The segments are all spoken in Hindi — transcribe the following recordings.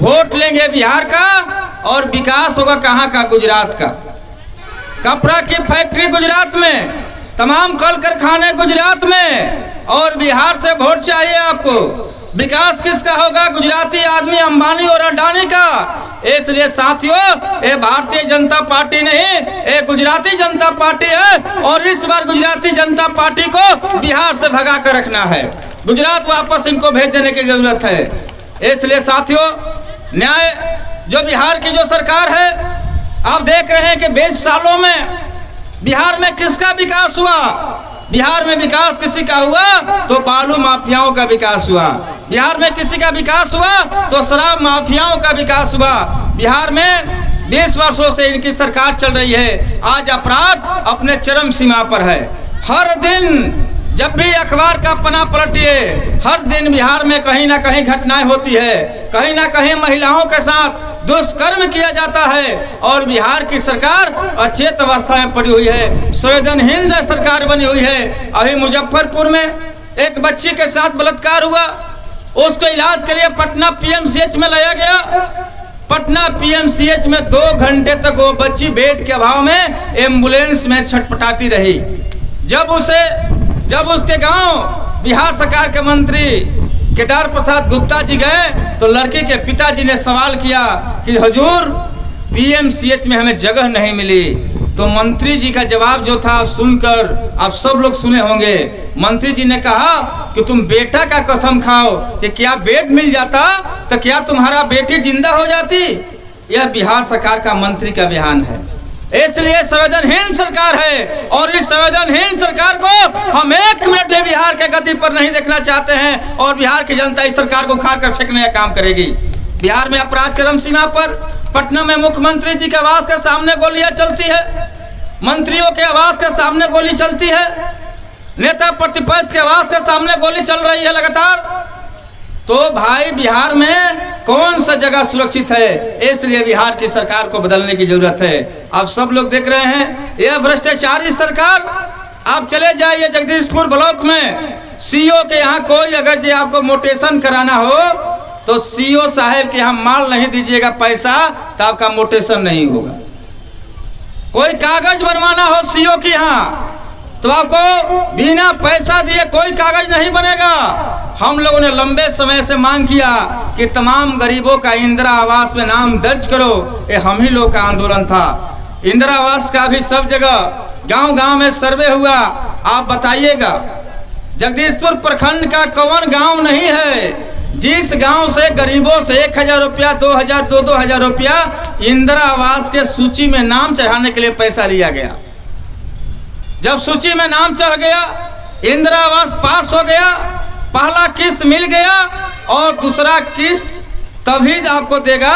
वोट लेंगे बिहार का और विकास होगा कहाँ का? गुजरात का। कपड़ा की फैक्ट्री गुजरात में, तमाम कल कारखाने गुजरात में, और बिहार से वोट चाहिए आपको। विकास किसका होगा? गुजराती आदमी अंबानी और अडानी का। इसलिए साथियों, ये भारतीय जनता पार्टी नहीं, ये गुजराती जनता पार्टी है, और इस बार गुजराती जनता पार्टी को बिहार से भगा कर रखना है। गुजरात वापस इनको भेज देने की जरूरत है। इसलिए साथियों, न्याय जो बिहार की जो सरकार है, आप देख रहे हैं कि 20 सालों में बिहार में किसका विकास हुआ? बिहार में विकास किसी का हुआ तो बालू माफियाओं का विकास हुआ। बिहार में किसी का विकास हुआ तो शराब माफियाओं का विकास हुआ। बिहार में 20 वर्षों से इनकी सरकार चल रही है। आज अपराध अपने चरम सीमा पर है। हर दिन जब भी अखबार का पन्ना पलटिए, हर दिन बिहार में कहीं ना कहीं घटनाएं होती है, कहीं ना कहीं महिलाओं के साथ दुष्कर्म किया जाता है, और बिहार की सरकार अचेत अवस्था में पड़ी हुई है, संवेदनहीन सरकार बनी हुई है। अभी मुजफ्फरपुर में एक बच्ची के साथ बलात्कार हुआ, उसको इलाज के लिए पटना पीएमसीएच में लाया गया। पटना पीएमसीएच में 2 घंटे तक वो बच्ची बेड के अभाव में एम्बुलेंस में छटपटाती रही। जब उसके गांव बिहार सरकार के मंत्री केदार प्रसाद गुप्ता जी गए तो लड़के के पिताजी ने सवाल किया कि हुजूर, पीएमसीएच में हमें जगह नहीं मिली। तो मंत्री जी का जवाब जो था सुनकर आप सब लोग सुने होंगे। मंत्री जी ने कहा कि तुम बेटा का कसम खाओ कि क्या बेड मिल जाता तो क्या तुम्हारा बेटी जिंदा हो जाती। यह बिहार सरकार का मंत्री का बयान है। इसलिए संवेदनहीन सरकार है, और इस संवेदनहीन सरकार को हम 1 मिनट भी बिहार के गति पर नहीं देखना चाहते हैं, और बिहार की जनता इस सरकार को उखाड़ कर फेंकने का काम करेगी। बिहार में अपराध चरम सीमा पर। पटना में मुख्यमंत्री जी के आवास के सामने गोलियां चलती है, मंत्रियों के आवास के सामने गोली चलती है, नेता प्रतिपक्ष के आवास के सामने गोली चल रही है लगातार। तो भाई, बिहार में कौन सा जगह सुरक्षित है? इसलिए बिहार की सरकार को बदलने की जरूरत है। आप सब लोग देख रहे हैं यह भ्रष्टाचारी सरकार। आप चले जाइए जगदीशपुर ब्लॉक में, सीओ के यहाँ कोई अगर जी आपको मोटेशन कराना हो तो सीओ साहब के यहाँ माल नहीं दीजिएगा पैसा तो आपका मोटेशन नहीं होगा। कोई कागज बनवाना हो सीओ के यहाँ तो आपको बिना पैसा दिए कोई कागज नहीं बनेगा। हम लोगों ने लंबे समय से मांग किया कि तमाम गरीबों का इंदिरा आवास में नाम दर्ज करो। ये हम ही लोग का आंदोलन था। इंदिरा आवास का भी सब जगह गांव-गांव में सर्वे हुआ। आप बताइएगा, जगदीशपुर प्रखंड का कौन गांव नहीं है जिस गांव से गरीबों से 1000 रुपया, 2000, 2-2000 रुपया इंदिरा आवास के सूची में नाम चढ़ाने के लिए पैसा लिया गया। जब सूची में नाम चढ़ गया, इंदिरा आवास पास हो गया, पहला किस्त मिल गया, और दूसरा किस्त तभी आपको देगा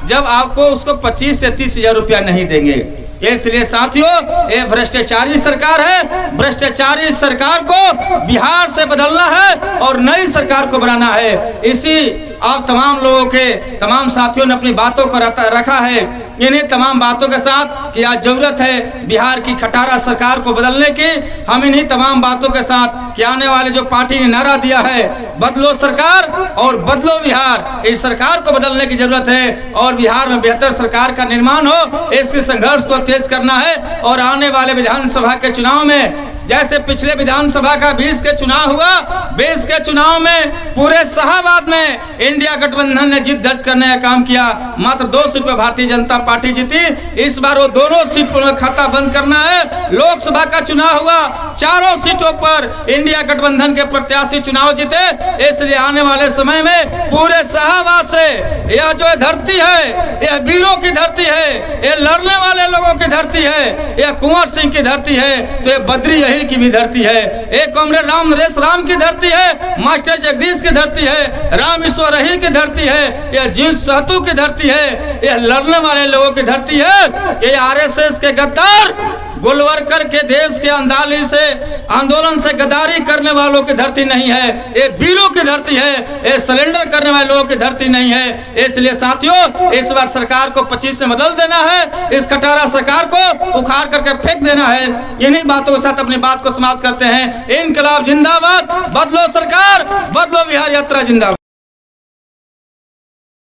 जब आपको उसको 25 से 30 हजार रुपया नहीं देंगे। इसलिए साथियों, ये भ्रष्टाचारी सरकार है। भ्रष्टाचारी सरकार को बिहार से बदलना है और नई सरकार को बनाना है। इसी आप तमाम लोगों के, तमाम साथियों ने अपनी बातों को रखा है। इन्हीं तमाम बातों के साथ कि आज जरूरत है बिहार की खटारा सरकार को बदलने की। हम इन्हीं तमाम बातों के साथ कि आने वाले जो पार्टी ने नारा दिया है, बदलो सरकार और बदलो बिहार, इस सरकार को बदलने की जरूरत है और बिहार में बेहतर सरकार का निर्माण हो। इसके संघर्ष को तेज करना है, और आने वाले विधानसभा के चुनाव में जैसे पिछले विधानसभा का 20 के चुनाव हुआ, 20 के चुनाव में पूरे शाहबाद में इंडिया गठबंधन ने जीत दर्ज करने का काम किया। मात्र 2 सीट पर भारतीय जनता पार्टी जीती। इस बार वो दोनों सीट पर खाता बंद करना है। लोकसभा का चुनाव हुआ, 4 सीटों पर इंडिया गठबंधन के प्रत्याशी चुनाव जीते। इसलिए आने वाले समय में पूरे शाहबाद से यह जो धरती है, यह वीरों की धरती है, यह लड़ने वाले लोगों की धरती है, यह कुंवर सिंह की धरती है, तो ये बद्री की भी धरती है। एक कॉमरेड राम नरेश राम की धरती है, मास्टर जगदीश की धरती है, राम ईश्वर रही की धरती है, यह जीव सहतू की धरती है, यह लड़ने वाले लोगों की धरती है। ये आरएसएस के गद्दार गोलवरकर के देश के आंदोलन से गद्दारी करने वालों की धरती नहीं है। ये वीरों की धरती है, ये सरेंडर करने वाले लोगों की धरती नहीं है। इसलिए साथियों, इस बार सरकार को 25 से बदल देना है। इस खटारा सरकार को उखाड़ करके फेंक देना है। इन्हीं बातों के साथ अपनी बात को समाप्त करते हैं। इनकलाब जिंदाबाद, बदलो सरकार, बदलो बिहार यात्रा जिंदाबाद।